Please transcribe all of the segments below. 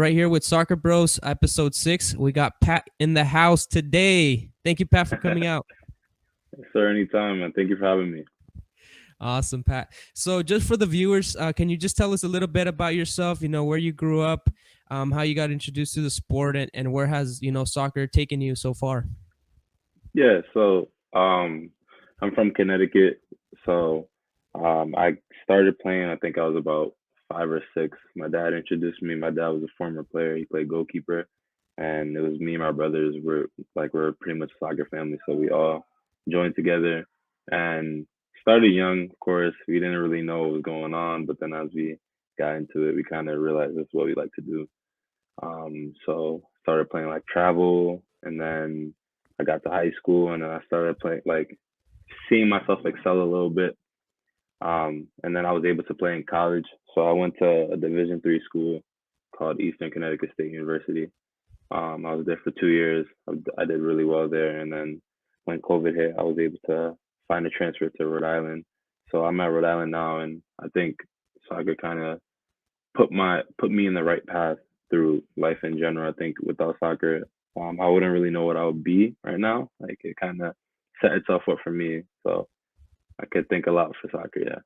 right here with Soccer Bros, episode 6. We got Pat in the house today. Thank you, Pat, for coming out. Sir, anytime, man. Thank you for having me. Awesome, Pat. So just for the viewers, can you just tell us a little bit about yourself, where you grew up, how you got introduced to the sport, and where has, soccer taken you so far? Yeah, so I'm from Connecticut. So I started playing, I think I was about 5 or 6. My dad introduced me. My dad was a former player. He played goalkeeper. And it was me and my brothers. We're pretty much a soccer family. So we all joined together and started young, of course. We didn't really know what was going on, but then as we got into it, we kind of realized that's what we like to do. So started playing like travel, and then I got to high school, and then I started playing like seeing myself excel a little bit. And then I was able to play in college. So I went to a Division 3 school called Eastern Connecticut State University. I was there for 2 years. I did really well there, and then when COVID hit, I was able to find a transfer to Rhode Island. So I'm at Rhode Island now, and I think soccer kind of put me in the right path through life in general. I think without soccer, I wouldn't really know what I would be right now. Like it kind of set itself up for me. So I could thank a lot for soccer. Yeah.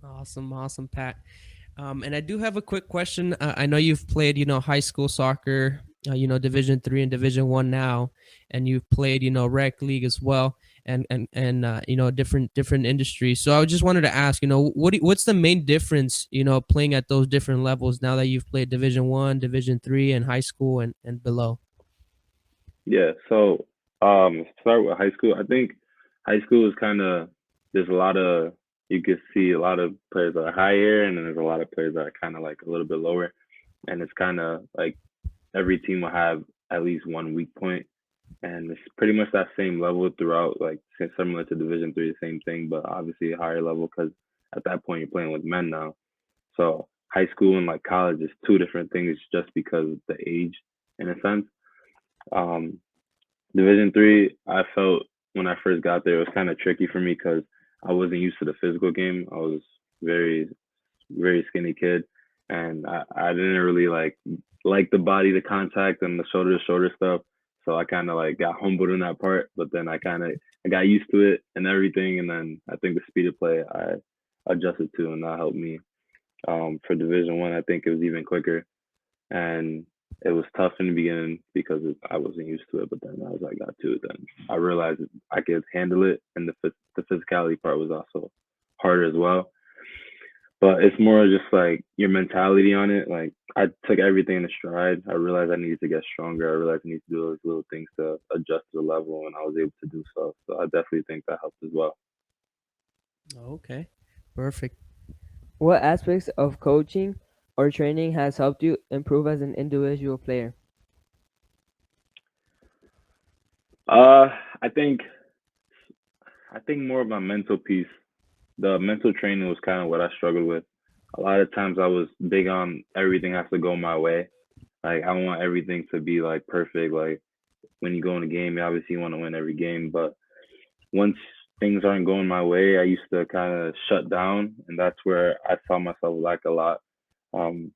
Awesome, Pat. And I do have a quick question. I know you've played, high school soccer, Division 3 and Division 1 now, and you've played, rec league as well, and different industries. So I just wanted to ask, what's the main difference, playing at those different levels now that you've played Division 1, Division 3, and high school and below? Yeah. So start with high school. I think high school is kind of there's a lot of you can see a lot of players that are higher, and then there's a lot of players that are kind of like a little bit lower, and it's kind of like every team will have at least one weak point, and it's pretty much that same level throughout, like similar to Division 3, the same thing, but obviously a higher level because at that point you're playing with men now. So high school and like college is two different things just because of the age, in a sense. Um, Division 3, I felt when I first got there, it was kind of tricky for me because I wasn't used to the physical game. I was very, very skinny kid, and I didn't really like the body to contact and the shoulder to shoulder stuff. So I kind of like got humbled in that part, but then I got used to it and everything, and then I think the speed of play I adjusted to, and that helped me. For Division 1, I think it was even quicker, and it was tough in the beginning because I wasn't used to it. But then as I got to it, then I realized I could handle it, and the physicality part was also harder as well. But it's more just like your mentality on it. Like I took everything in a stride. I realized I needed to get stronger. I realized I needed to do those little things to adjust to the level, and I was able to do so. So I definitely think that helped as well. Okay, perfect. What aspects of coaching or training has helped you improve as an individual player? Uh, I think more of my mental piece. The mental training was kind of what I struggled with. A lot of times I was big on everything has to go my way. Like I want everything to be like perfect. Like when you go in a game, you obviously want to win every game. But once things aren't going my way, I used to kind of shut down, and that's where I saw myself lack a lot. Um,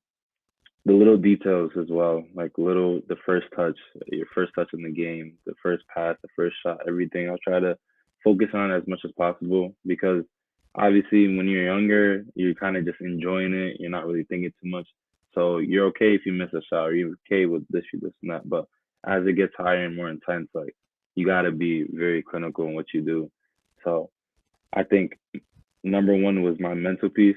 the little details as well, like little the first touch, your first touch in the game, the first pass, the first shot, everything. I'll try to focus on as much as possible because obviously when you're younger, you're kind of just enjoying it. You're not really thinking too much, so you're okay if you miss a shot, or you're okay with this and that. But as it gets higher and more intense, like you got to be very clinical in what you do. So I think number 1 was my mental piece.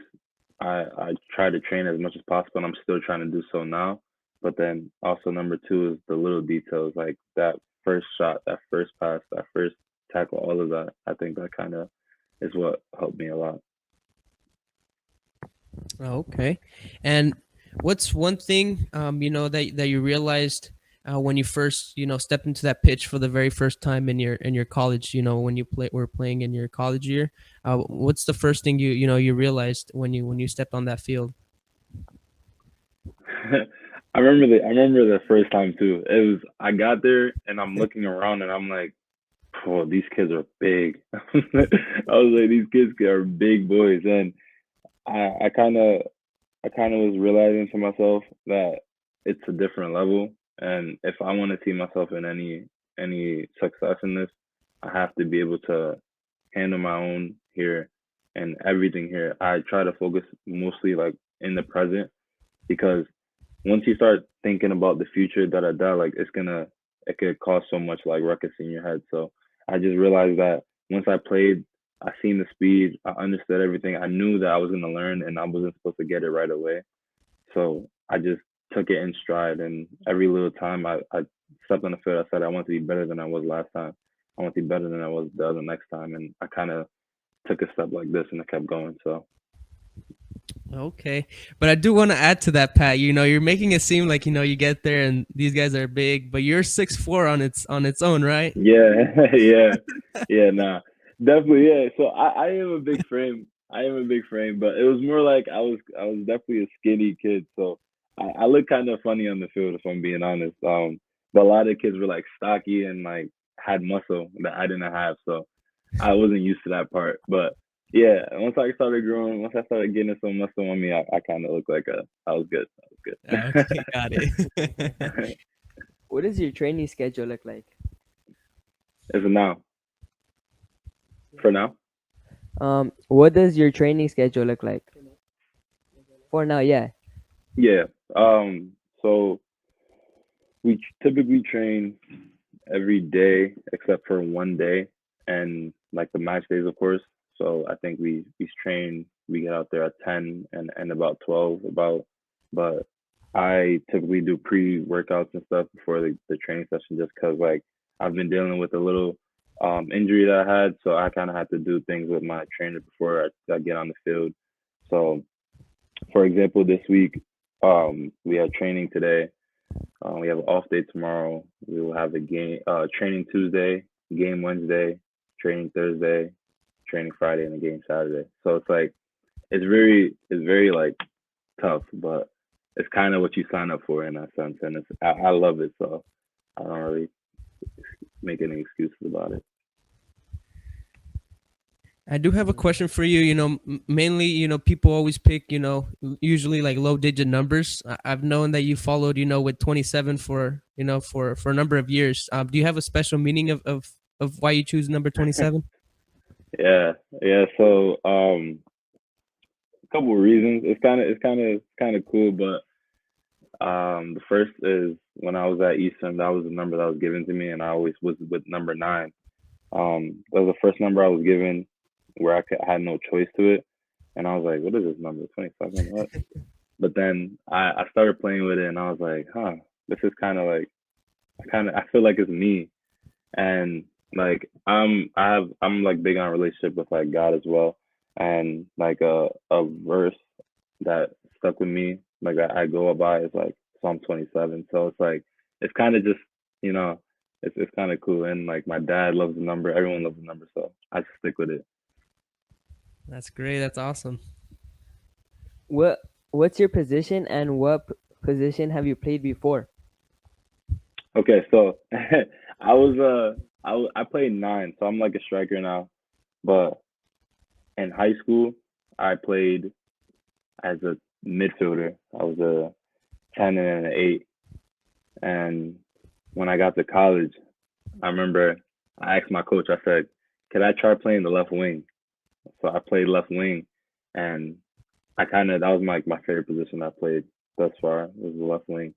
I try to train as much as possible, and I'm still trying to do so now. But then also number 2 is the little details, like that first shot, that first pass, that first tackle, all of that. I think that kind of is what helped me a lot. Okay. And what's one thing that you realized when you first stepped into that pitch for the very first time in your college, when you were playing in your college year? What's the first thing you realized when you stepped on that field? I remember the first time too. It was I got there and I'm looking around and I'm like, oh, these kids are big. I was like, these kids are big boys, and I kind of I kind of was realizing to myself that it's a different level, and if I want to see myself in any success in this, I have to be able to handle my own here and everything here. I try to focus mostly like in the present because once you start thinking about the future, da da da, like it could cause so much like ruckus in your head. So I just realized that once I played, I seen the speed, I understood everything. I knew that I was gonna learn, and I wasn't supposed to get it right away. So I just took it in stride, and every little time I stepped on the field, I said I want to be better than I was last time. I want to be better than I was the other next time, and I kind of took a step like this, and I kept going. So Okay, but I do want to add to that, Pat. You're making it seem like you get there and these guys are big, but you're 6'4" on its own, right? yeah, yeah, yeah, nah, definitely, yeah. So I am a big frame. I am a big frame, but it was more like I was definitely a skinny kid. So I look kind of funny on the field if I'm being honest. But a lot of kids were like stocky and like had muscle that I didn't have, so I wasn't used to that part. But yeah, once I started growing, once I started getting some muscle on me, I kind of looked like I was good. I was Okay, got it. good. What does your training schedule look like? As of now, for now. What does your training schedule look like? For now, yeah. Yeah. So we typically train every day except for one day and like the match days, of course. So I think we train. We get out there at 10 and about 12 about. But I typically do pre-workouts and stuff before the training session just because like I've been dealing with a little injury that I had, so I kind of had to do things with my trainer before I get on the field. So for example, this week we had training today. We have an off day tomorrow. We will have a game, training Tuesday, game Wednesday, training Thursday, training Friday, and a game Saturday. So it's like it's very like tough, but it's kind of what you sign up for in that sense, and I love it. So I don't really make any excuses about it. I do have a question for you. Mainly, people always pick, usually like low digit numbers. I've known that you followed, with 27 for a number of years. Do you have a special meaning of why you choose number 27? Yeah, yeah. So a couple of reasons. It's kind of cool, but the first is when I was at Eastern, that was the number that was given to me, and I always was with number 9. That was the first number I was given where I had no choice to it, and I was like, "What is this number? 27? What?" But then I started playing with it, and I was like, "Huh, this is kind of like I feel like it's me." And like I'm like big on relationship with like God as well, and like a verse that stuck with me like I go by is like Psalm 27. So it's like it's kind of just you know it's kind of cool, and like my dad loves the number, everyone loves the number, so I just stick with it. That's great. That's awesome. What's your position and what position have you played before? Okay, so I was I played 9, so I'm like a striker now, but in high school I played as a midfielder. I was a 10 and an 8. And when I got to college, I remember I asked my coach, I said, could I try playing the left wing? So I played left wing, and that was my favorite position I played thus far was the left wing.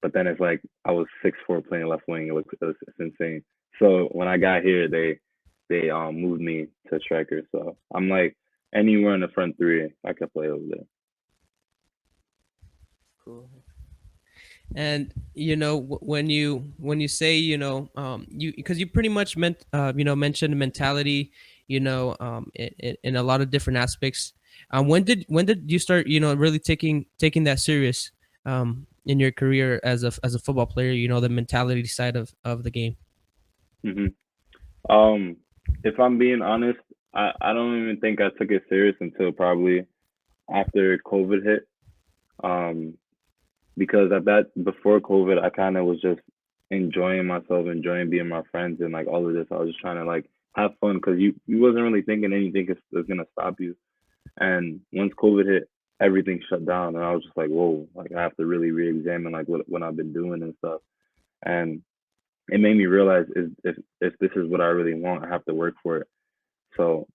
But then it's like I was 6'4" playing left wing. It's insane. So when I got here, they moved me to striker. So I'm like anywhere in the front three, I could play over there. Cool. And when you say you because you pretty much mentioned mentality, in a lot of different aspects. When did you start really taking that serious in your career as a football player? The mentality side of the game. hmm Um, if I'm being honest, I don't even think I took it serious until probably after COVID hit. Um, because at that before COVID, I kind of was just enjoying myself, enjoying being my friends, and like all of this. I was just trying to like have fun because you wasn't really thinking anything is gonna stop you. And once COVID hit, everything shut down, and I was just like, whoa, like I have to really re-examine like what I've been doing and stuff. And it made me realize is if this is what I really want, I have to work for it. So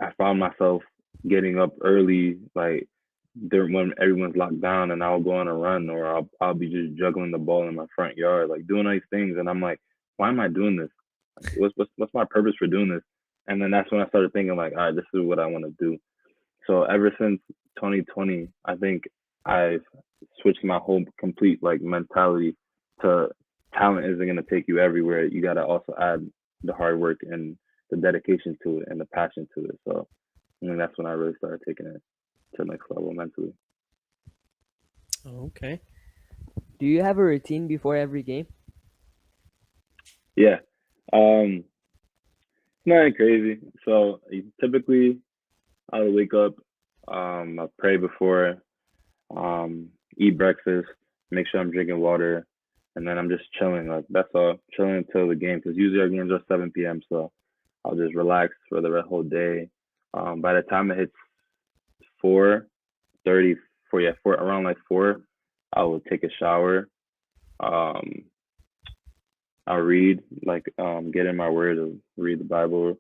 I found myself getting up early, like during when everyone's locked down, and I'll go on a run, or I'll be just juggling the ball in my front yard, like doing these things, and I'm like, why am I doing this? Like, what's my purpose for doing this? And then that's when I started thinking like, all right, this is what I want to do. So ever since 2020, I think I've switched my whole complete like mentality to talent isn't gonna take you everywhere. You gotta also add the hard work and the dedication to it and the passion to it. So I mean that's when I really started taking it to the next level mentally. Oh, okay. Do you have a routine before every game? Yeah. Nothing crazy. So typically I would wake up, I pray before, um, eat breakfast, make sure I'm drinking water, and then I'm just chilling. Like that's all, chilling until the game. Because usually our games are 7 p.m. So I'll just relax for the whole day. By the time it hits 4:30, four around like 4, I will take a shower. Um, I'll read, like get in my word, read the Bible,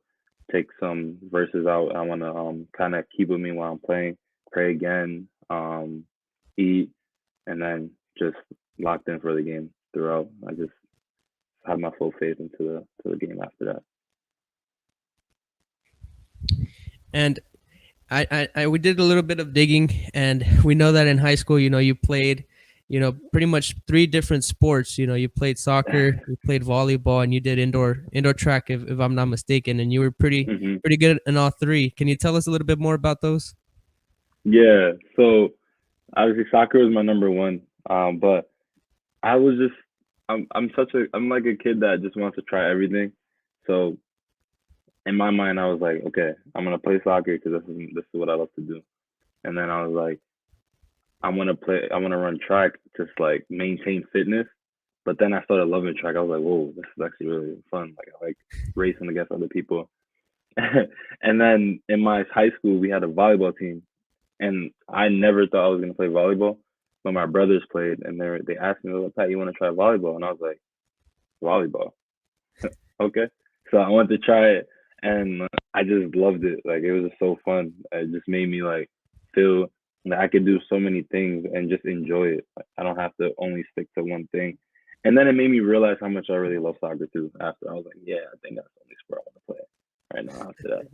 take some verses out. I want to kind of keep with me while I'm playing. Pray again, eat, and then just locked in for the game throughout. I just have my full faith into the game after that. And we did a little bit of digging, and we know that in high school, you played, pretty much 3 different sports. You played soccer, you played volleyball, and you did indoor track, if I'm not mistaken. And you were pretty hmm pretty good in all 3. Can you tell us a little bit more about those? Yeah. So obviously soccer was my number one. But I was just I'm like a kid that just wants to try everything. So in my mind, I was like, okay, I'm gonna play soccer because this is what I love to do. And then I was like, I want to run track, just like maintain fitness. But then I started loving track. I was like, whoa, this is actually really fun. Like I like racing against other people. And then in my high school, we had a volleyball team, and I never thought I was gonna play volleyball. But my brothers played, and they asked me, "Oh, Pat, you want to try volleyball?" And I was like, "Volleyball, okay." So I wanted to try it, and I just loved it. Like it was just so fun. It just made me like feel that I could do so many things and just enjoy it. Like, I don't have to only stick to one thing. And then it made me realize how much I really love soccer too. After I was like, yeah, I think that's the only sport I want to play right now after that.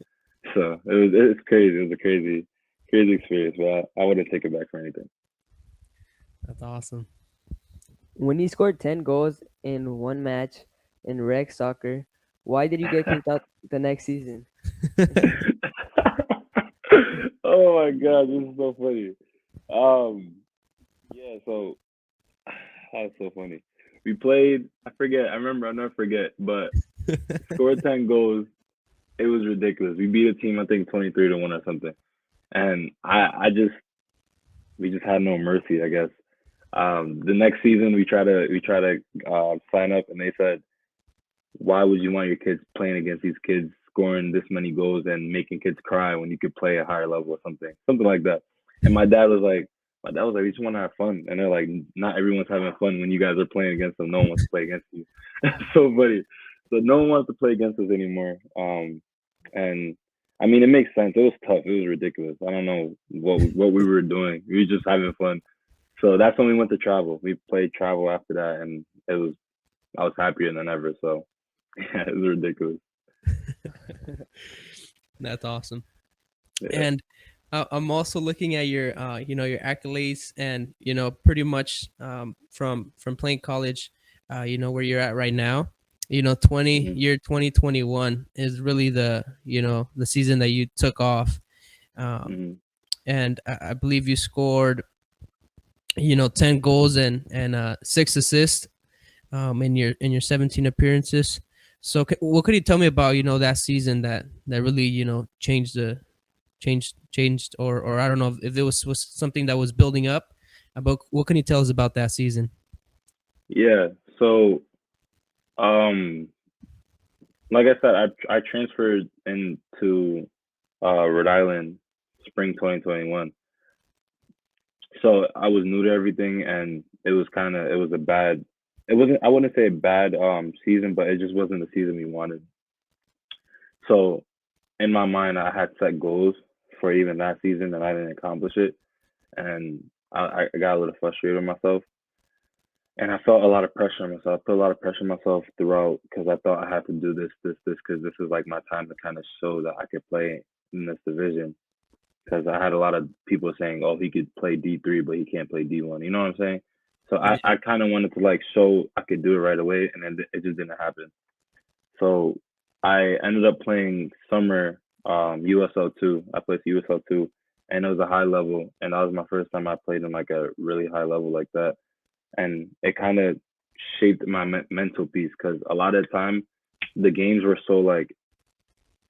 So it's crazy. It was a crazy experience, but I wouldn't take it back for anything. That's awesome. When you scored 10 goals in one match in rec soccer, why did you get kicked out the next season? Oh my god, this is so funny. Um, yeah, so that's so funny. We played. I forget. I remember. I'll never forget. But scored 10 goals. It was ridiculous. We beat a team. I think 23-1 or something. And I just we just had no mercy. I guess. The next season we try to sign up, and they said, why would you want your kids playing against these kids scoring this many goals and making kids cry when you could play a higher level or something like that. And my dad was like, we just want to have fun. And they're like, not everyone's having fun when you guys are playing against them. No one wants to play against you. So funny. So no one wants to play against us anymore. And I mean, it makes sense. It was tough. It was ridiculous. I don't know what we were doing. We were just having fun. So that's when we went to travel. We played travel after that, and I was happier than ever. So yeah, it was ridiculous. That's awesome. Yeah. And I'm also looking at your your accolades, and pretty much from playing college, where you're at right now. 20 hmm year 2021 is really the season that you took off. um, hmm and I believe you scored 10 goals and 6 assists in your 17 appearances. So what could you tell me about that season that really changed or I don't know if it was something that was building up. But what can you tell us about that season? Yeah. So, um, like I said, I transferred into Rhode Island spring 2021. So I was new to everything, and it was a bad. It wasn't. I wouldn't say a bad season, but it just wasn't the season we wanted. So in my mind, I had set goals for even that season, and I didn't accomplish it, and I got a little frustrated with myself, and I felt a lot of pressure on myself. I put a lot of pressure on myself throughout because I thought I had to do this, because this is like my time to kind of show that I could play in this division. Because I had a lot of people saying, "Oh, he could play D3, but he can't play D1." You know what I'm saying? So Yeah. I kind of wanted to like show I could do it right away, and then it just didn't happen. So I ended up playing summer USL 2. I played USL 2, and it was a high level, and that was my first time I played in like a really high level like that, and it kind of shaped my mental piece because a lot of the time the games were so like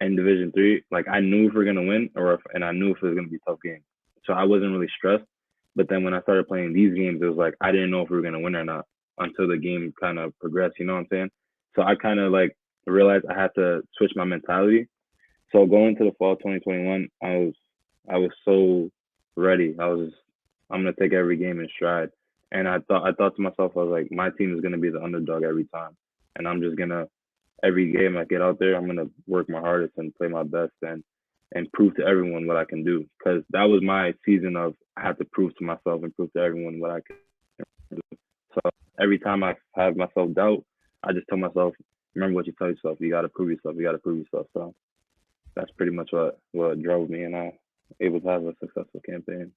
in Division 3, like I knew if we are gonna win, and I knew if it was gonna be a tough game, so I wasn't really stressed. But then when I started playing these games, it was like I didn't know if we were gonna win or not until the game kind of progressed. You know what I'm saying? So I kind of like realized I had to switch my mentality. So going to the fall 2021, I was so ready. I'm gonna take every game in stride, and I thought to myself, I was like, my team is gonna be the underdog every time, and I'm just gonna every game I get out there, I'm gonna work my hardest and play my best, and prove to everyone what I can do. Because that was my season of I had to prove to myself and prove to everyone what I can do. So every time I have myself doubt, I just tell myself, remember what you tell yourself. You gotta prove yourself. You gotta prove yourself. So that's pretty much what drove me, and I able to have a successful campaign.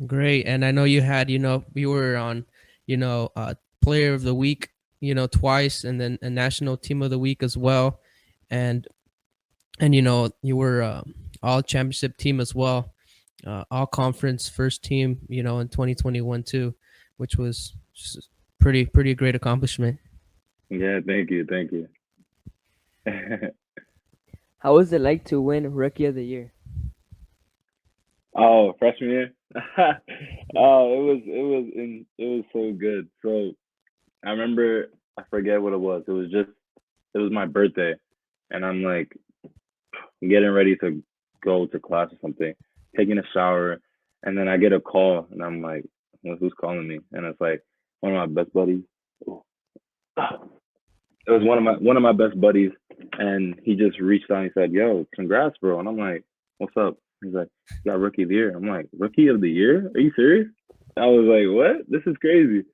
Great. And I know you had, you were on, player of the week, twice, and then a national team of the week as well. And you were all championship team as well, all conference first team, in 2021 too, which was just pretty great accomplishment. Yeah, thank you. How was it like to win Rookie of the Year? Oh, freshman year. Oh, it was so good. So I remember, I forget what it was. It was my birthday, and I'm like getting ready to go to class or something, taking a shower, and then I get a call, and I'm like, well, who's calling me? And it's like one of my best buddies. It was one of my best buddies, and he just reached out and he said, "Yo, congrats, bro." And I'm like, "What's up?" He's like, "You got Rookie of the Year." I'm like, "Rookie of the Year? Are you serious?" I was like, "What? This is crazy."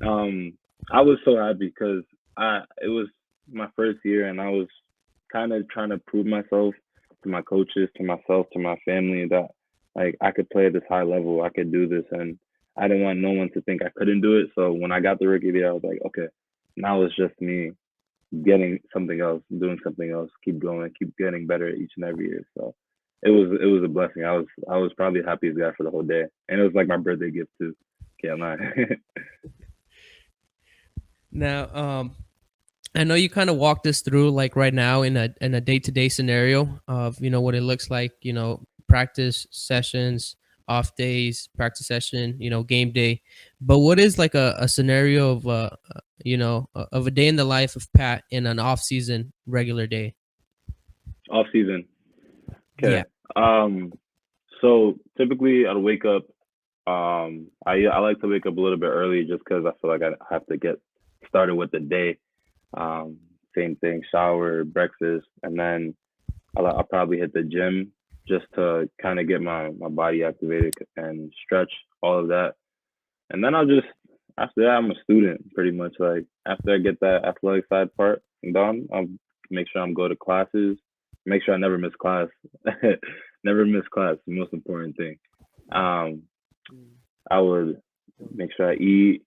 Um, I was so happy because I it was my first year, and I was kind of trying to prove myself to my coaches, to myself, to my family that like I could play at this high level, I could do this, and I didn't want no one to think I couldn't do it. So when I got the Rookie of the Year, I was like, okay, now it's just me getting something else, doing something else, keep going, keep getting better each and every year. So it was a blessing. I was probably the happiest guy for the whole day, and it was like my birthday gift too. Can't lie. Now, I know you kind of walked us through like right now in a day-to-day scenario of what it looks like, practice sessions, off days, practice session, game day. But what is like a scenario of of a day in the life of Pat in an off-season regular day? Off season. Yeah. Okay. Um. So typically, I'd wake up. I like to wake up a little bit early just because I feel like I have to get started with the day. Um. Same thing. Shower, breakfast, and then I'll probably hit the gym just to kind of get my body activated and stretch all of that. And then I'll just after that I'm a student pretty much. Like after I get that athletic side part done, I'll make sure I'm go to classes. Make sure I never miss class. Never miss class. The most important thing. Um, Mm. I would make sure I eat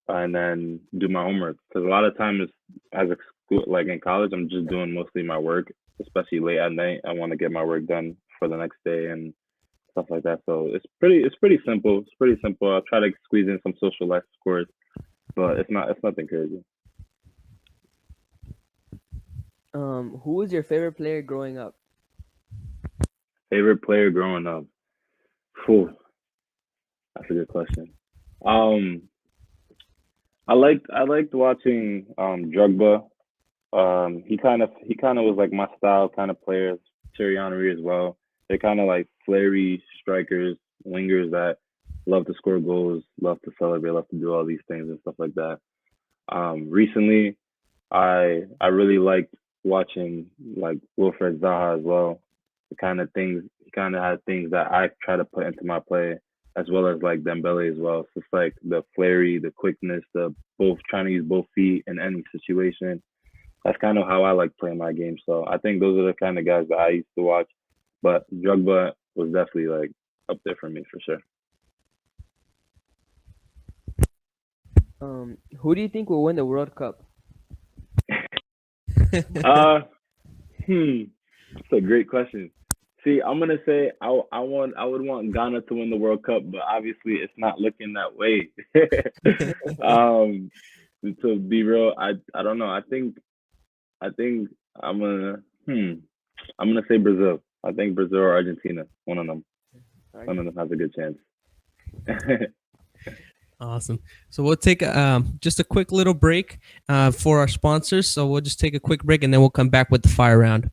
and then do my homework because a lot of times as a school, like in college, I'm just doing mostly my work, especially late at night. I want to get my work done for the next day and stuff like that. So it's pretty simple. It's pretty simple. I'll try to squeeze in some social life, of course, but it's nothing crazy. Who was your favorite player growing up? Favorite player growing up? Phew, that's a good question. Um, I liked watching Drugba. He kind of was like my style kind of players. Thierry Henry as well. They're kind of like flary strikers, wingers that love to score goals, love to celebrate, love to do all these things and stuff like that. Recently, I really liked watching like Wilfred Zaha as well. The kind of things he kind of had things that I try to put into my play, as well as like Dembele as well. So it's like the flary, the quickness, the both trying to use both feet in any situation. That's kind of how I like playing my game. So I think those are the kind of guys that I used to watch. But Drogba was definitely like up there for me for sure. Who do you think will win the World Cup? Uh, That's a great question. See, I'm gonna say I would want Ghana to win the World Cup, but obviously it's not looking that way. um, to be real, I don't know. I think I'm gonna I'm gonna say Brazil. I think Brazil or Argentina. One of them has a good chance. Awesome. So we'll take just a quick little break for our sponsors. So we'll just take a quick break and then we'll come back with the fire round.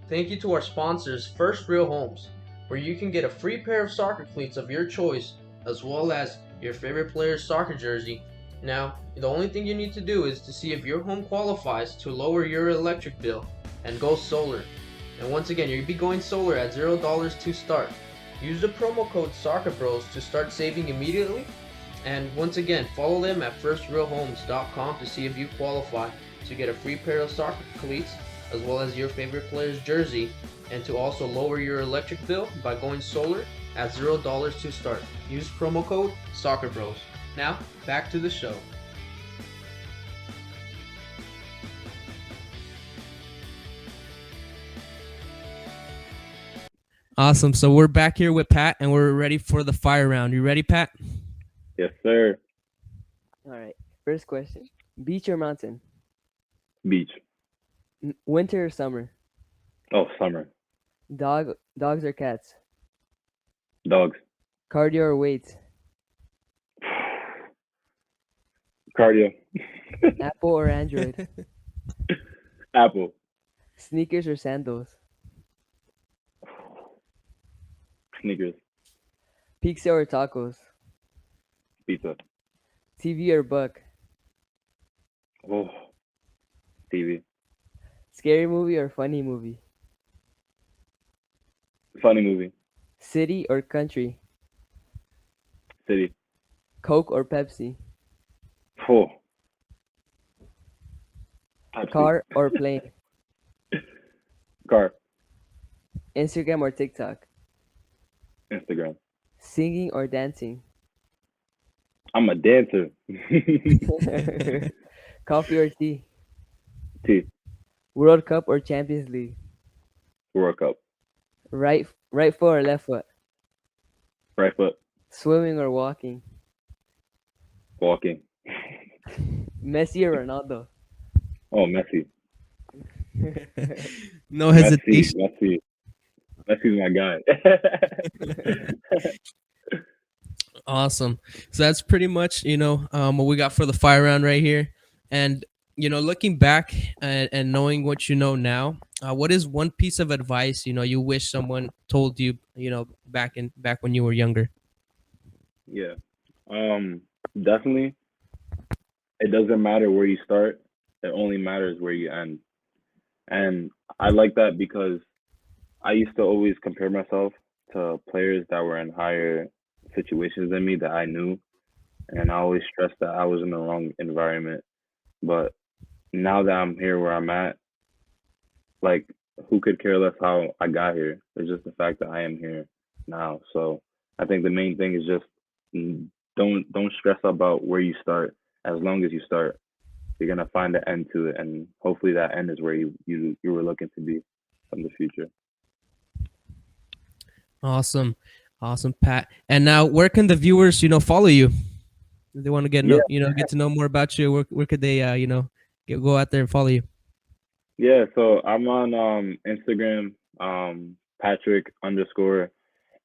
Thank you to our sponsors, First Real Homes, where you can get a free pair of soccer cleats of your choice, as well as your favorite player's soccer jersey. Now, the only thing you need to do is to see if your home qualifies to lower your electric bill and go solar. And once again, you'll be going solar at $0 to start. Use the promo code SoccerBros to start saving immediately. And once again, follow them at firstrealhomes.com to see if you qualify to get a free pair of soccer cleats as well as your favorite player's jersey, and to also lower your electric bill by going solar at $0 to start. Use promo code SoccerBros. Now, back to the show. Awesome. So we're back here with Pat, and we're ready for the fire round. You ready, Pat? Yes, sir. All right. First question: beach or mountain? Beach. Winter or summer? Oh, summer. Dogs or cats? Dogs. Cardio or weights? Cardio. Apple or Android? Apple. Sneakers or sandals? Sneakers. Pizza or tacos? Pizza. TV or book? Oh, TV. Scary movie or funny movie? Funny movie. City or country? City. Coke or Pepsi? Oh. Pepsi. Car or plane? Car. Instagram or TikTok? Instagram. Singing or dancing? I'm a dancer. Coffee or tea? T. World Cup or Champions League? World Cup. Right foot or left foot? Right foot. Swimming or walking? Walking. Messi or Ronaldo? Oh, Messi. No hesitation. Messi's my guy. Awesome. So that's pretty much, what we got for the fire round right here. And, looking back and knowing what you know now, what is one piece of advice, you wish someone told you, back when you were younger? Yeah. Definitely. It doesn't matter where you start. It only matters where you end. And I like that because I used to always compare myself to players that were in higher situations than me that I knew. And I always stressed that I was in the wrong environment. But now that I'm here where I'm at, like, who could care less how I got here? It's just the fact that I am here now. So I think the main thing is just don't stress about where you start. As long as you start, you're gonna find the end to it, and hopefully that end is where you were looking to be in the future. Awesome, Pat. And now, where can the viewers, follow you? If they want to get to know more about you, where could they, go out there and follow you? Yeah, so I'm on Instagram, Patrick underscore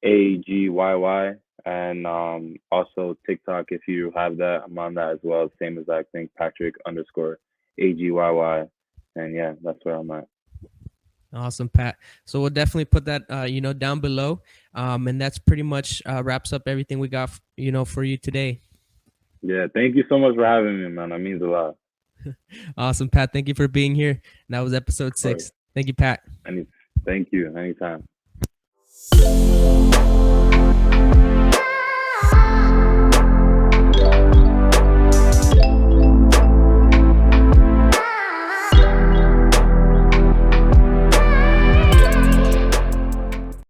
AGYY, and also TikTok. If you have that, I'm on that as well. Same exact thing, Patrick underscore AGYY, and yeah, that's where I'm at. Awesome, Pat. So we'll definitely put that, down below. And that's pretty much wraps up everything we got, for you today. Yeah, thank you so much for having me, man. That means a lot. Awesome, Pat. Thank you for being here. And that was episode 6. Thank you, Pat. Thank you. Anytime.